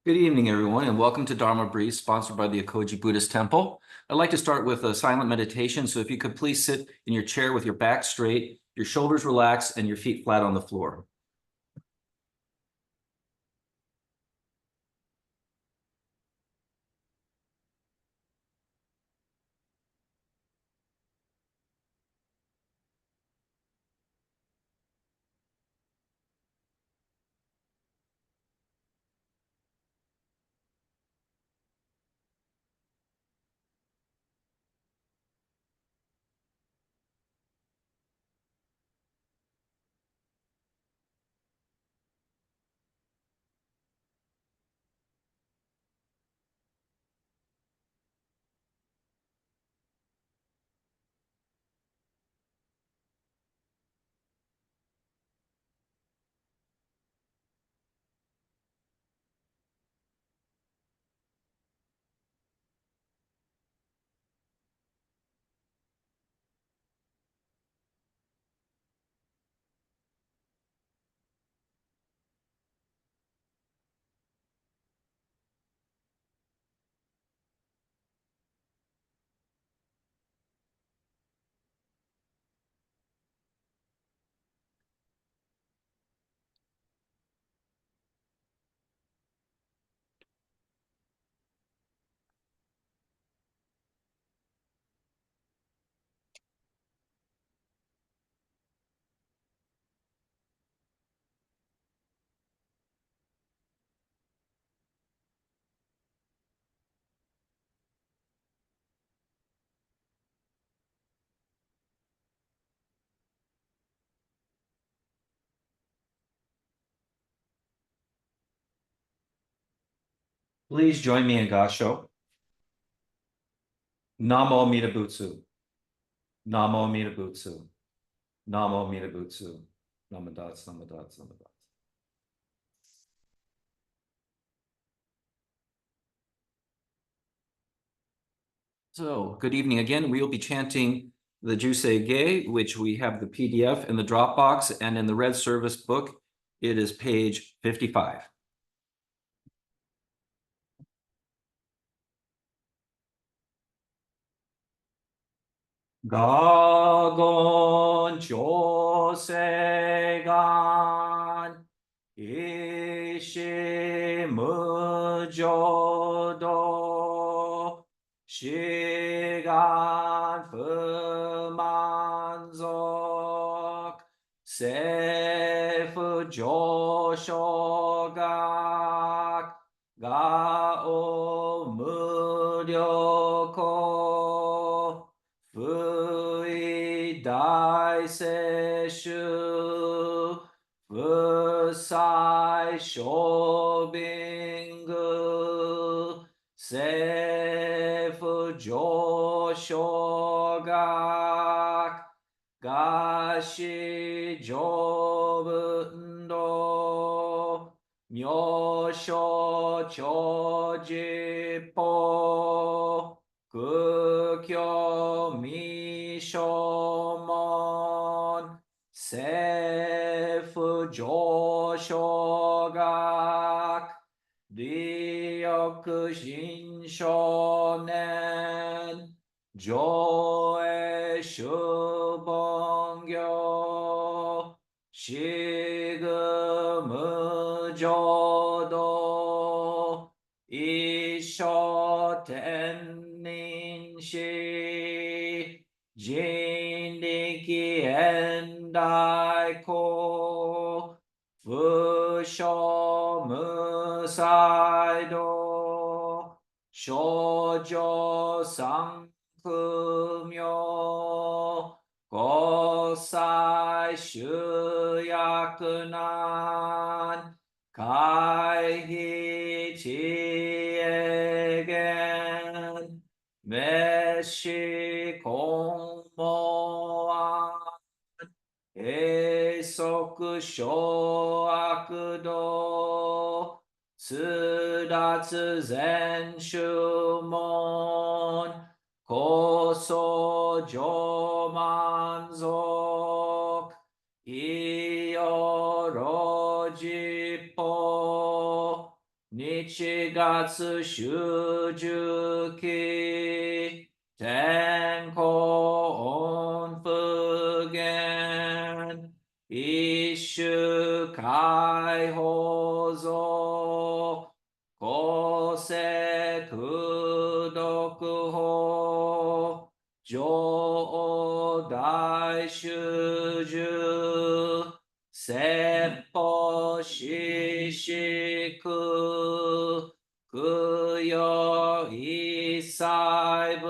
Good evening, everyone, and welcome to Dharma Breeze, sponsored by the Ekoji Buddhist Temple. I'd like to start with a silent meditation, so if you could please sit in your chair with your back straight, your shoulders relaxed, and your feet flat on the floor. Please join me in Gasho. Namo Amida Butsu. Namo Amida Butsu. Namo Amida Butsu. Namadats, namadats, namadats. So, good evening again. We will be chanting the Jusei Ge, which we have the PDF in the Dropbox, and in the Red Service book, it is page 55. Gagon Josegan Ishimujodo Shigan Fumanzok Sefu Joshogak Gao Muryoko Fui Dai Seishu Fusai Shobingu Seifu Joshogak Gashi Jobundo Myosho Chojipo Kukyo Mishomon Seifu Joshogak Ryoku Shinshonen Joe Shubongyo Shigumu Jodo Isho Tenninshi Jindiki Endai Ko Fusho Musaido Shoujo Sankumyo Gosai Shuyakunan Kaihi Chiegen Meshi Konmoan Eisoku Shoakudo Tsudatsu Zenshumon Koso Jomanzok Iorojipo 日月修十期、天候温不減、一種解放像、公正空読法、上大修十、説法四式、供養一切物、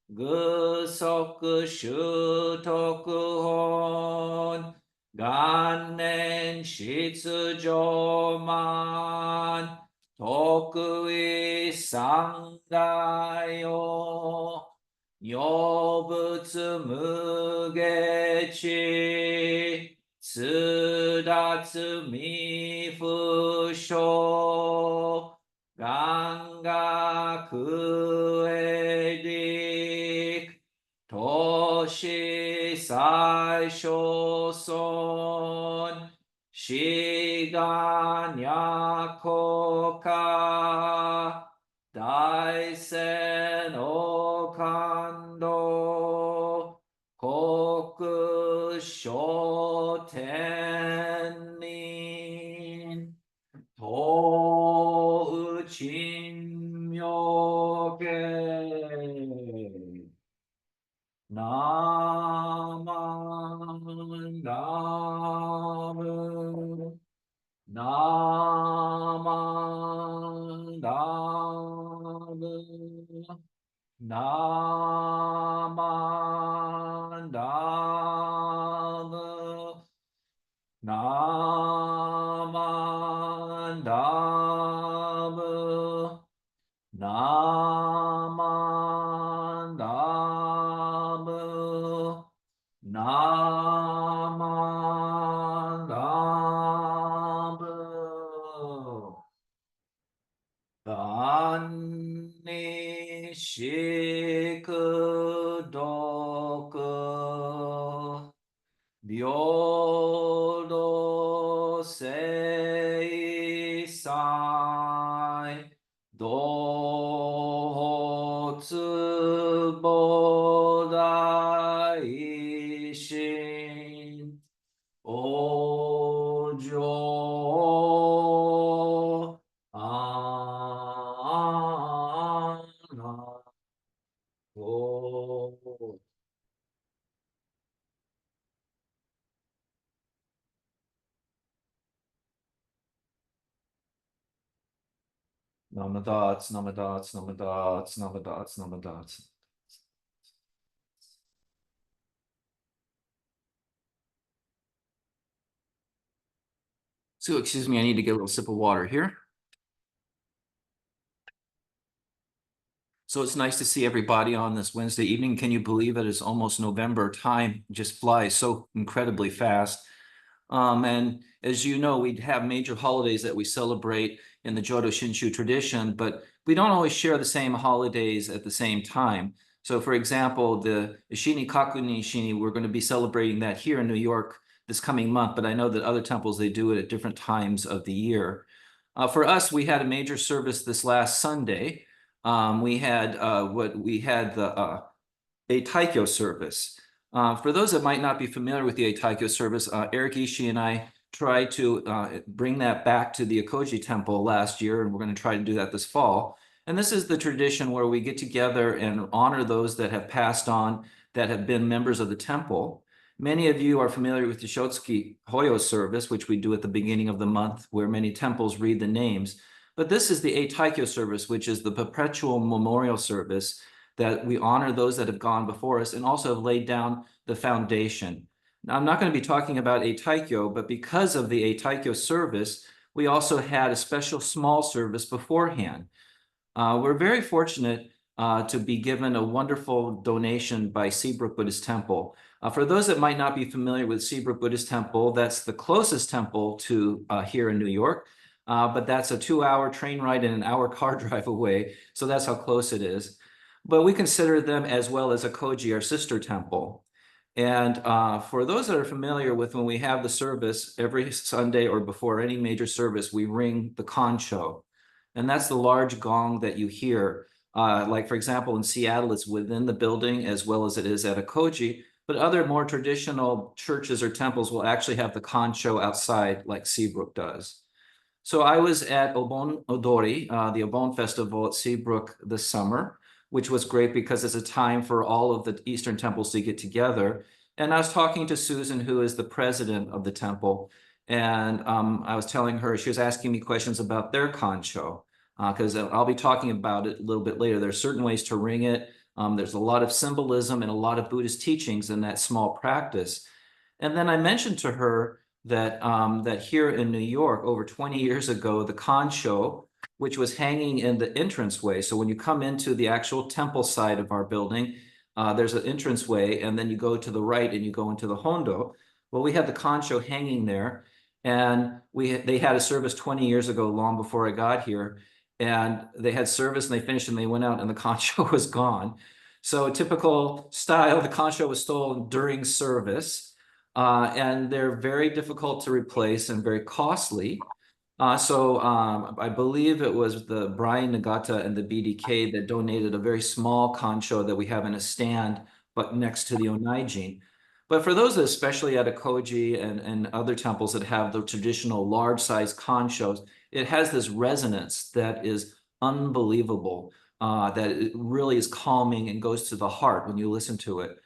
具足修徳本、元年出場満、得意三大を、如仏無下知、通達未不詳、願学営力、投資最小尊、志願若国大聖の感動、国書天人、東宇珍妙慶、ナマンダム、ナマンダム、ナマンダム、ナマンダム、ナマンダム、ナマンダム、万にしく読、平等正祭、同壺大神、往生あなお。Namadots, namadots, namadots, namadots, namadots. So, excuse me, I need to get a little sip of water here. So it's nice to see everybody on this Wednesday evening. Can you believe it? It's almost November. Time just flies so incredibly fast. And as you know, we have major holidays that we celebrate in the Jodo Shinshu tradition, but we don't always share the same holidays at the same time. So, for example, the Ishini Kakuni Shini, we're going to be celebrating that here in New York this coming month, but I know that other temples, they do it at different times of the year. For us, we had a major service this last Sunday. We had the a Taikyo service. For those that might not be familiar with the Taikyo service, Eric Ishii and I tried to bring that back to the Ekoji temple last year, and we're going to try to do that this fall. And this is the tradition where we get together and honor those that have passed on, that have been members of the temple. Many of you are familiar with the Shotsuki Hoyo service, which we do at the beginning of the month, where many temples read the names. But this is the Taikyo service, which is the perpetual memorial service that we honor those that have gone before us and also have laid down the foundation. Now, I'm not going to be talking about Taikyo, but because of the Taikyo service, we also had a special small service beforehand. We're very fortunate to be given a wonderful donation by Seabrook Buddhist Temple. For those that might not be familiar with Seabrook Buddhist Temple, that's the closest temple to here in New York, but that's a 2-hour train ride and an hour car drive away, so that's how close it is. But we consider them as well as Ekoji, our sister temple. And for those that are familiar with when we have the service every Sunday or before any major service, we ring the concho. And that's the large gong that you hear. Like, for example, in Seattle, it's within the building as well as it is at Ekoji. But other more traditional churches or temples will actually have the concho outside, like Seabrook does. So I was at Obon Odori, the Obon Festival at Seabrook this summer, which was great because it's a time for all of the Eastern temples to get together. And I was talking to Susan, who is the president of the temple, and I was telling her, she was asking me questions about their concho, because I'll be talking about it a little bit later. There's certain ways to ring it. There's a lot of symbolism and a lot of Buddhist teachings in that small practice. And then I mentioned to her that here in New York, over 20 years ago, the concho, which was hanging in the entranceway. So when you come into the actual temple side of our building, there's an entranceway, and then you go to the right and you go into the hondo. Well, we had the concho hanging there, and they had a service 20 years ago, long before I got here. And they had service and they finished and they went out and the concho was gone. So typical style, the concho was stolen during service. And they're very difficult to replace and very costly. I believe it was the Brian Nagata and the BDK that donated a very small concho that we have in a stand, but next to the Onaijin. But for those, especially at Ekoji and other temples that have the traditional large-sized conchos, it has this resonance that is unbelievable, that it really is calming and goes to the heart when you listen to it.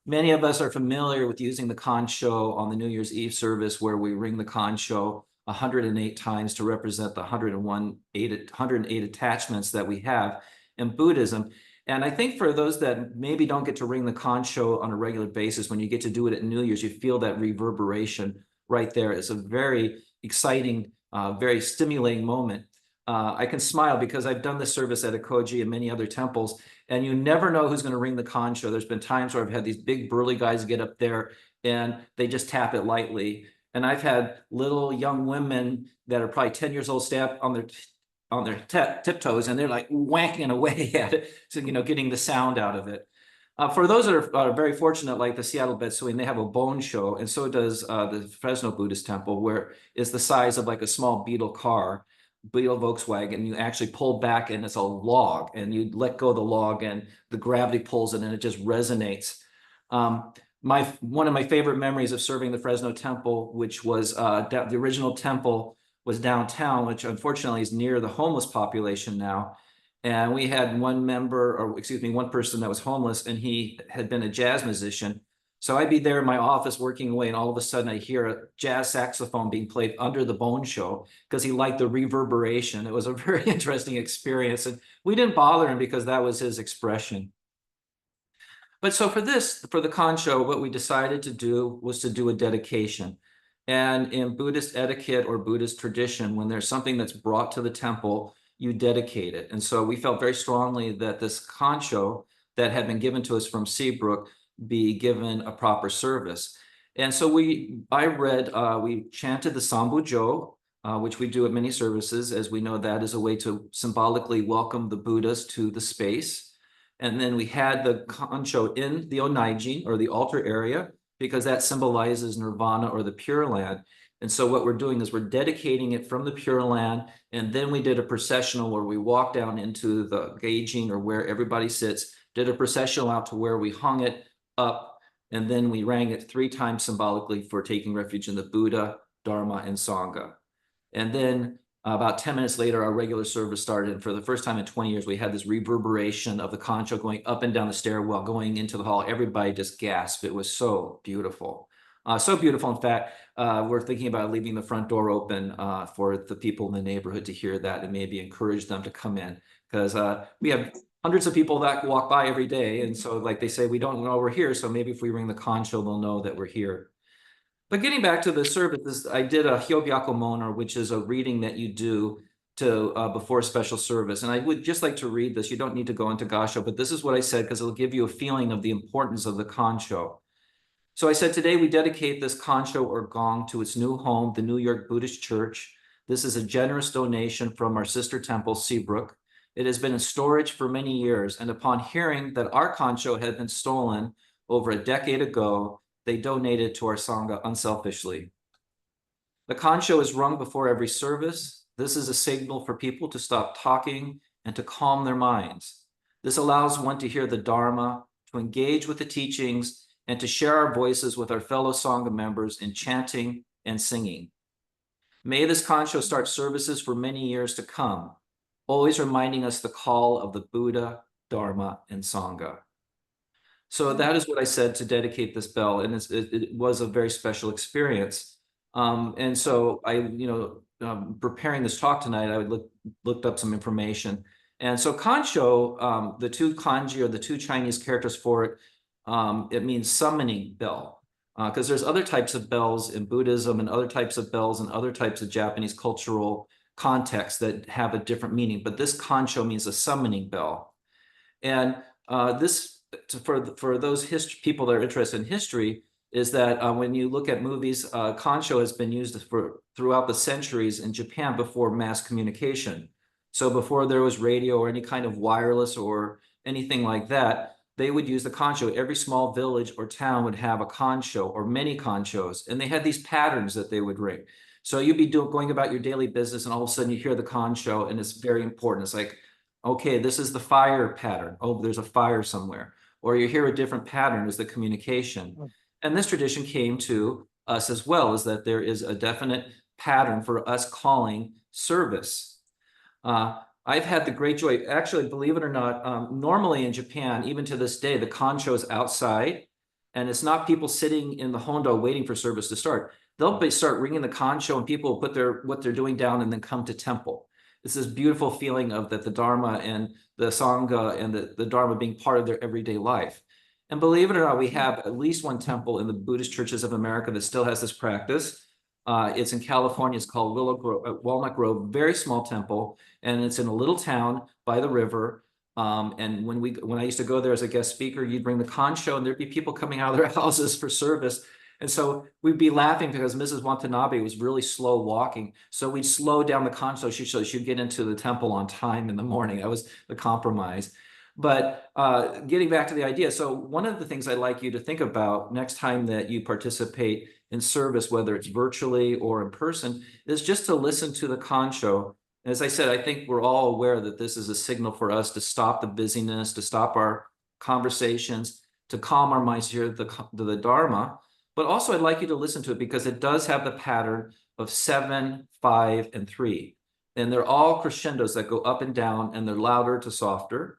Many of us are familiar with using the concho on the New Year's Eve service, where we ring the concho 108 times to represent the 108 attachments that we have in Buddhism. And I think for those that maybe don't get to ring the concho on a regular basis, when you get to do it at New Year's, you feel that reverberation right there. It's a very exciting, very stimulating moment. I can smile because I've done this service at Ekoji and many other temples, and you never know who's going to ring the concho. There's been times where I've had these big burly guys get up there and they just tap it lightly. And I've had little young women that are probably 10 years old step on their tiptoes, and they're like whacking away at it, so getting the sound out of it. For those that are very fortunate, like the Seattle Betsuin, they have a bone show, and so does the Fresno Buddhist Temple, where it's the size of like a small Beetle car, Beetle Volkswagen. You actually pull back, and it's a log, and you let go of the log, and the gravity pulls it, and it just resonates. One of my favorite memories of serving the Fresno Temple, which was the original temple was downtown, which unfortunately is near the homeless population now. And we had one person that was homeless, and he had been a jazz musician. So I'd be there in my office working away, and all of a sudden I hear a jazz saxophone being played under the bone show because he liked the reverberation. It was a very interesting experience, and we didn't bother him because that was his expression. But so for the concho, what we decided to do was to do a dedication. And in Buddhist etiquette or Buddhist tradition, when there's something that's brought to the temple, you dedicate it. And so we felt very strongly that this concho that had been given to us from Seabrook be given a proper service. And so we chanted the Sambujo, which we do at many services, as we know that is a way to symbolically welcome the Buddhas to the space. And then we had the concho in the Onaijin, or the altar area, because that symbolizes nirvana or the Pure Land. And so what we're doing is we're dedicating it from the Pure Land. And then we did a processional where we walked down into the gauging, or where everybody sits, did a processional out to where we hung it up. And then we rang it 3 times symbolically for taking refuge in the Buddha, Dharma, and Sangha. And then about 10 minutes later, our regular service started. And for the first time in 20 years, we had this reverberation of the concho going up and down the stairwell, going into the hall. Everybody just gasped. It was so beautiful. So beautiful, in fact, we're thinking about leaving the front door open for the people in the neighborhood to hear that and maybe encourage them to come in. Because we have hundreds of people that walk by every day. And so, like they say, we don't know we're here. So maybe if we ring the concho, they'll know that we're here. But getting back to the services, I did a Hyobyakumono, which is a reading that you do to before special service. And I would just like to read this. You don't need to go into Gasho, but this is what I said, because it'll give you a feeling of the importance of the concho. So I said, today we dedicate this concho or gong to its new home, the New York Buddhist Church. This is a generous donation from our sister temple, Seabrook. It has been in storage for many years, and upon hearing that our concho had been stolen over a decade ago, they donated to our Sangha unselfishly. The kancho is rung before every service. This is a signal for people to stop talking and to calm their minds. This allows one to hear the Dharma, to engage with the teachings, and to share our voices with our fellow Sangha members in chanting and singing. May this kancho start services for many years to come, always reminding us the call of the Buddha, Dharma, and Sangha. So that is what I said to dedicate this bell, and it was a very special experience. And so preparing this talk tonight, I looked up some information. And so kancho, the two kanji or the two Chinese characters for it, it means summoning bell. Because there's other types of bells in Buddhism and other types of bells and other types of Japanese cultural contexts that have a different meaning. But this kancho means a summoning bell. And for those people that are interested in history, is that when you look at movies, kancho has been used throughout the centuries in Japan before mass communication. So before there was radio or any kind of wireless or anything like that, they would use the kancho. Every small village or town would have a kancho or many kanchos, and they had these patterns that they would ring. So you'd be going about your daily business, and all of a sudden you hear the kancho, and it's very important. It's like, okay, this is the fire pattern. Oh, there's a fire somewhere. Or you hear a different pattern as the communication. And this tradition came to us as well, is that there is a definite pattern for us calling service. I've had the great joy, actually, believe it or not, normally in Japan, even to this day, the kancho is outside, and it's not people sitting in the hondo waiting for service to start. They'll start ringing the kancho, and people will put what they're doing down and then come to temple. It's this beautiful feeling of that the Dharma and the Sangha and the Dharma being part of their everyday life. And believe it or not, we have at least one temple in the Buddhist churches of America that still has this practice. It's in California. It's called Walnut Grove, very small temple, and it's in a little town by the river. And when I used to go there as a guest speaker, you'd bring the kancho, and there'd be people coming out of their houses for service. And so we'd be laughing because Mrs. Watanabe was really slow walking. So we'd slow down the kancho so she'd get into the temple on time in the morning. That was the compromise. But getting back to the idea, so one of the things I'd like you to think about next time that you participate in service, whether it's virtually or in person, is just to listen to the kancho. As I said, I think we're all aware that this is a signal for us to stop the busyness, to stop our conversations, to calm our minds, to hear the Dharma. But also I'd like you to listen to it because it does have the pattern of 7, 5, and 3. And they're all crescendos that go up and down, and they're louder to softer.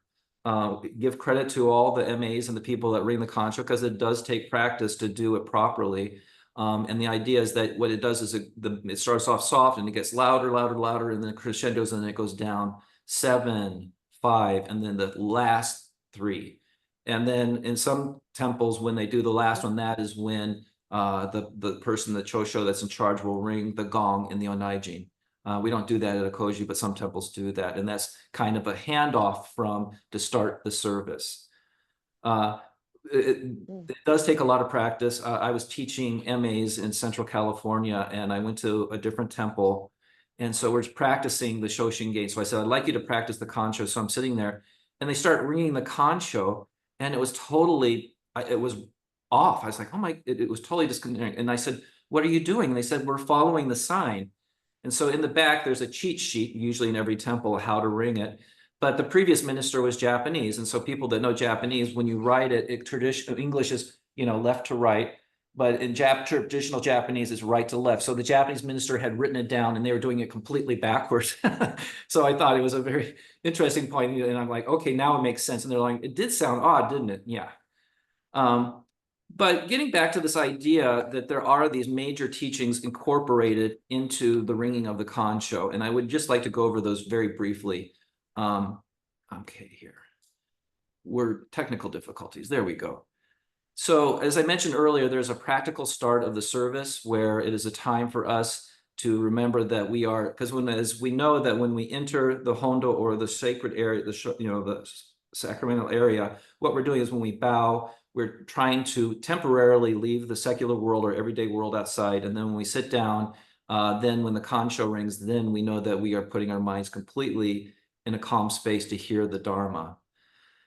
Give credit to all the MAs and the people that ring the kancho because it does take practice to do it properly. And the idea is that what it does is it starts off soft and it gets louder, louder, louder, and then crescendos, and then it goes down 7, 5, and then the last 3. And then in some temples, when they do the last one, that is when the person, the chosho that's in charge, will ring the gong in the onaijin. We don't do that at Ekoji, but some temples do that. And that's kind of a handoff to start the service. It does take a lot of practice. I was teaching MAs in Central California, and I went to a different temple. And so we're practicing the Shoshin gate. So I said, I'd like you to practice the kancho. So I'm sitting there, and they start ringing the kancho, and it was off. I was like, oh my, it was totally disconnected. And I said, what are you doing? And they said, we're following the sign. And so in the back, there's a cheat sheet, usually in every temple, how to ring it. But the previous minister was Japanese. And so people that know Japanese, when you write it, traditional English is, left to right. But in traditional Japanese, it's right to left. So the Japanese minister had written it down, and they were doing it completely backwards. So I thought it was a very interesting point. And I'm like, okay, now it makes sense. And they're like, it did sound odd, didn't it? Yeah. But getting back to this idea that there are these major teachings incorporated into the ringing of the kancho, and I would just like to go over those very briefly. Okay, here. We're technical difficulties. There we go. So as I mentioned earlier, there's a practical start of the service where it is a time for us to remember that we are, because as we know that when we enter the hondo or the sacred area, the sacramental area, what we're doing is when we bow, we're trying to temporarily leave the secular world or everyday world outside. And then when we sit down, then when the kancho rings, then we know that we are putting our minds completely in a calm space to hear the Dharma.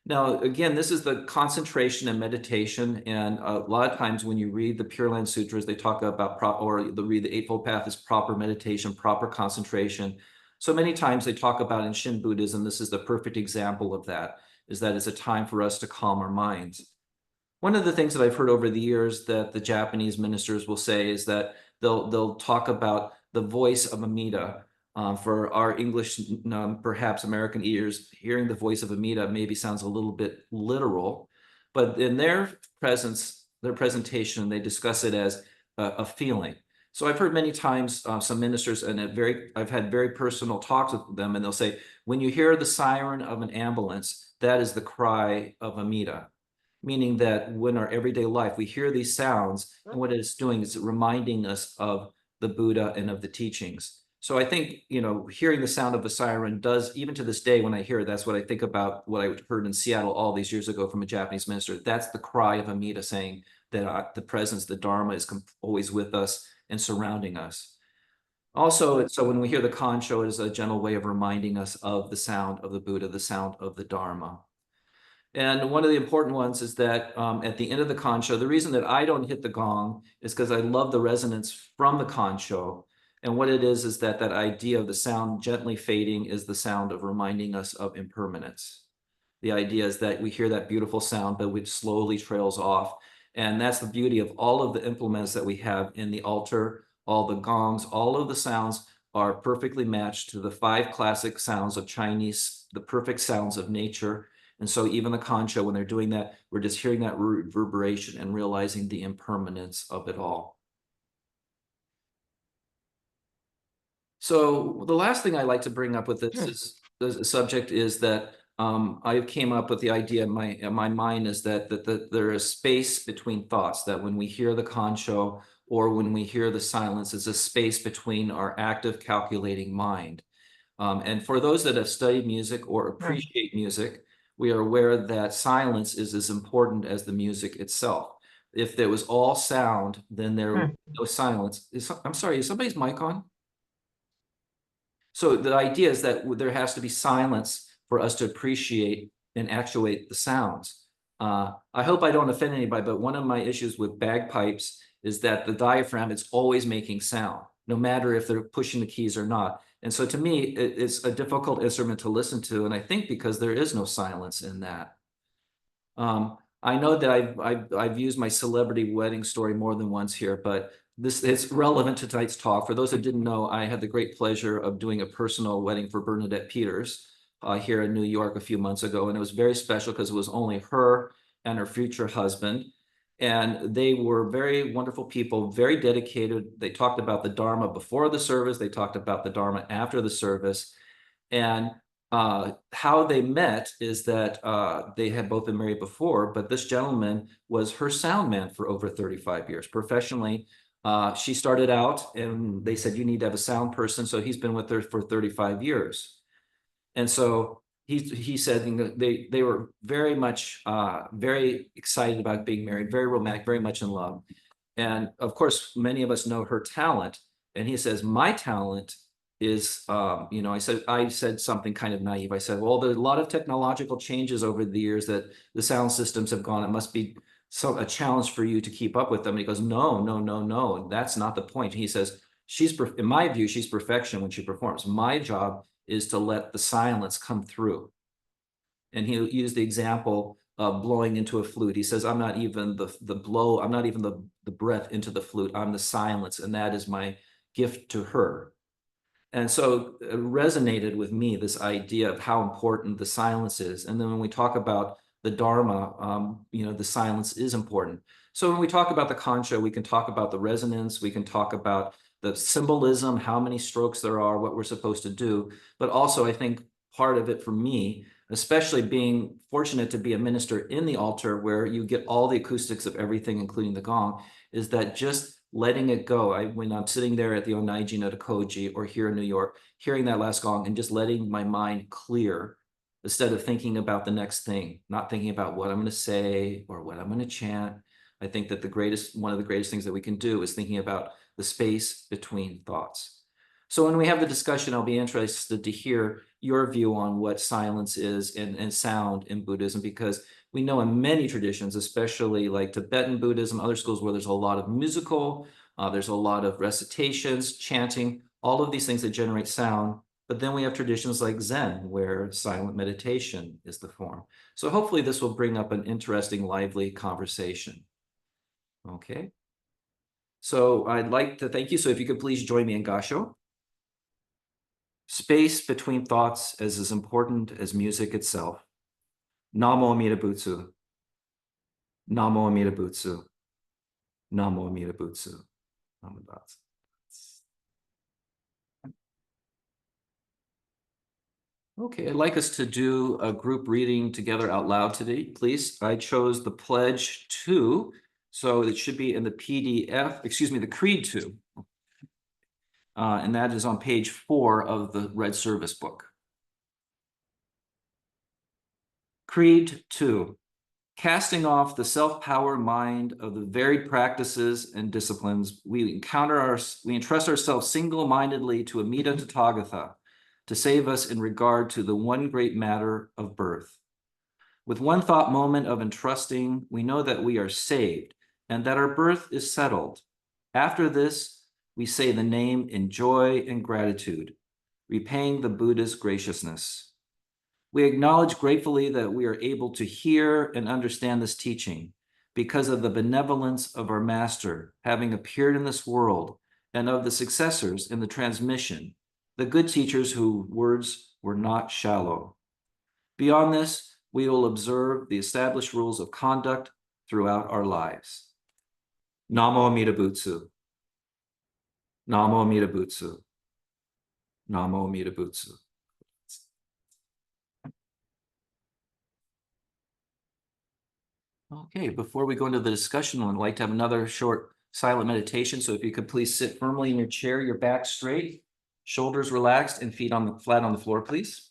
Now, again, this is the concentration and meditation. And a lot of times when you read the Pure Land Sutras, they talk about, read the Eightfold Path as proper meditation, proper concentration. So many times they talk about in Shin Buddhism, this is the perfect example of that, is that it's a time for us to calm our minds. One of the things that I've heard over the years that the Japanese ministers will say is that they'll talk about the voice of Amida. For our English, perhaps American ears, hearing the voice of Amida maybe sounds a little bit literal, but in their presentation, they discuss it as a feeling. So I've heard many times some ministers, and I've had very personal talks with them, and they'll say, when you hear the siren of an ambulance, that is the cry of Amida, meaning that when our everyday life, we hear these sounds, and what it's doing is reminding us of the Buddha and of the teachings. So I think, hearing the sound of a siren does, even to this day, when I hear it, that's what I think about what I heard in Seattle all these years ago from a Japanese minister. That's the cry of Amida saying that the presence, the Dharma is always with us and surrounding us. Also, so when we hear the Kancho, it is a gentle way of reminding us of the sound of the Buddha, the sound of the Dharma. And one of the important ones is that at the end of the Kancho, the reason that I don't hit the gong is because I love the resonance from the Kancho. And what it is that idea of the sound gently fading is the sound of reminding us of impermanence. The idea is that we hear that beautiful sound, but it slowly trails off. And that's the beauty of all of the implements that we have in the altar, all the gongs, all of the sounds are perfectly matched to the 5 classic sounds of Chinese, the perfect sounds of nature. And so even the Kancho, when they're doing that, we're just hearing that reverberation and realizing the impermanence of it all. So the last thing I like to bring up with this subject is that I came up with the idea in my mind is that there is space between thoughts, that when we hear the Kancho or when we hear the silence, is a space between our active calculating mind. And for those that have studied music or appreciate music, we are aware that silence is as important as the music itself. If there was all sound, then there would be no silence. I'm sorry, is somebody's mic on? So the idea is that there has to be silence for us to appreciate and actuate the sounds. I hope I don't offend anybody, but one of my issues with bagpipes is that the diaphragm is always making sound, no matter if they're pushing the keys or not. And so to me, it's a difficult instrument to listen to. And I think because there is no silence in that. I know that I've used my celebrity wedding story more than once here, but it's relevant to tonight's talk. For those that didn't know, I had the great pleasure of doing a personal wedding for Bernadette Peters here in New York a few months ago. And it was very special because it was only her and her future husband. And they were very wonderful people, very dedicated. They talked about the Dharma before the service. They talked about the Dharma after the service. And how they met is that they had both been married before, but this gentleman was her sound man for over 35 years. Professionally, she started out and they said, you need to have a sound person. So he's been with her for 35 years. And so he said they were very much, very excited about being married, very romantic, very much in love. And of course, many of us know her talent. And he says, my talent is, I said something kind of naive. I said, well, there's a lot of technological changes over the years that the sound systems have gone. It must be a challenge for you to keep up with them. And he goes, no, that's not the point. He says, in my view, she's perfection when she performs. My job is to let the silence come through. And he used the example of blowing into a flute. He says, I'm not even the blow, I'm not even the breath into the flute, I'm the silence. And that is my gift to her. And so it resonated with me, this idea of how important the silence is. And then when we talk about the Dharma, the silence is important. So when we talk about the Kancho, we can talk about the resonance, we can talk about the symbolism, how many strokes there are, what we're supposed to do. But also, I think part of it for me, especially being fortunate to be a minister in the altar where you get all the acoustics of everything, including the gong, is that just letting it go. When I'm sitting there at the Onaijin at Ekoji or here in New York, hearing that last gong and just letting my mind clear instead of thinking about the next thing, not thinking about what I'm going to say or what I'm going to chant. I think that one of the greatest things that we can do is thinking about the space between thoughts. So when we have the discussion, I'll be interested to hear your view on what silence is and sound in Buddhism, because we know in many traditions, especially like Tibetan Buddhism, other schools where there's a lot of musical, there's a lot of recitations, chanting, all of these things that generate sound. But then we have traditions like Zen, where silent meditation is the form. So hopefully this will bring up an interesting, lively conversation. Okay. So I'd like to thank you. So if you could please join me in Gasho. Space between thoughts is as important as music itself. Namo Amida Butsu. Namo Amida Butsu. Namo Amida Butsu. Namo Datsu. Okay, I'd like us to do a group reading together out loud today, please. I chose the Pledge 2, so it should be in the PDF, excuse me, the Creed 2. And that is on page 4 of the Red Service book. Creed 2. Casting off the self-power mind of the varied practices and disciplines, we entrust ourselves single-mindedly to Amida Tathagata to save us in regard to the one great matter of birth. With one thought moment of entrusting, we know that we are saved and that our birth is settled. After this, we say the name in joy and gratitude, repaying the Buddha's graciousness. We acknowledge gratefully that we are able to hear and understand this teaching because of the benevolence of our master having appeared in this world and of the successors in the transmission, the good teachers whose words were not shallow. Beyond this, we will observe the established rules of conduct throughout our lives. Namo Amida Butsu. Namo Amida Butsu. Namo Amida Butsu. Okay, before we go into the discussion, I'd like to have another short silent meditation. So if you could please sit firmly in your chair, your back straight, shoulders relaxed, and feet flat on the floor, please.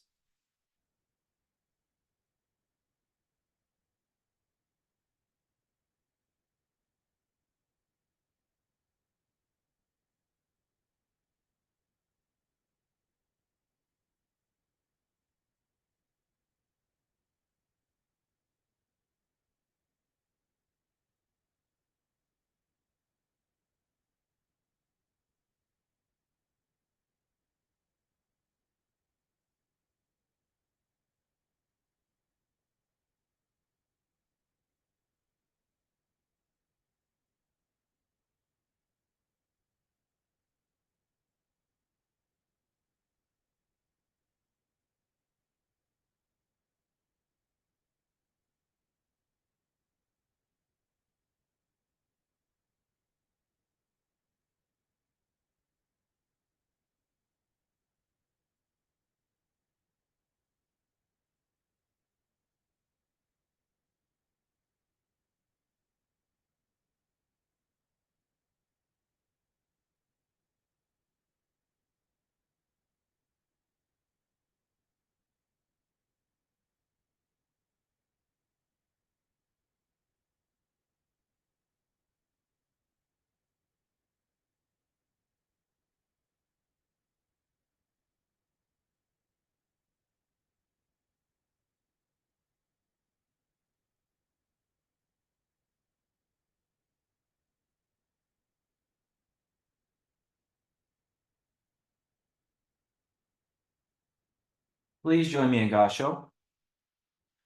Please join me in Gasho.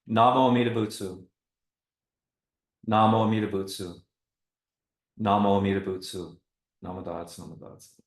Namo Amida Butsu. Namo Amida Butsu. Namo Amida Butsu. Namo Datsu, Namo Datsu.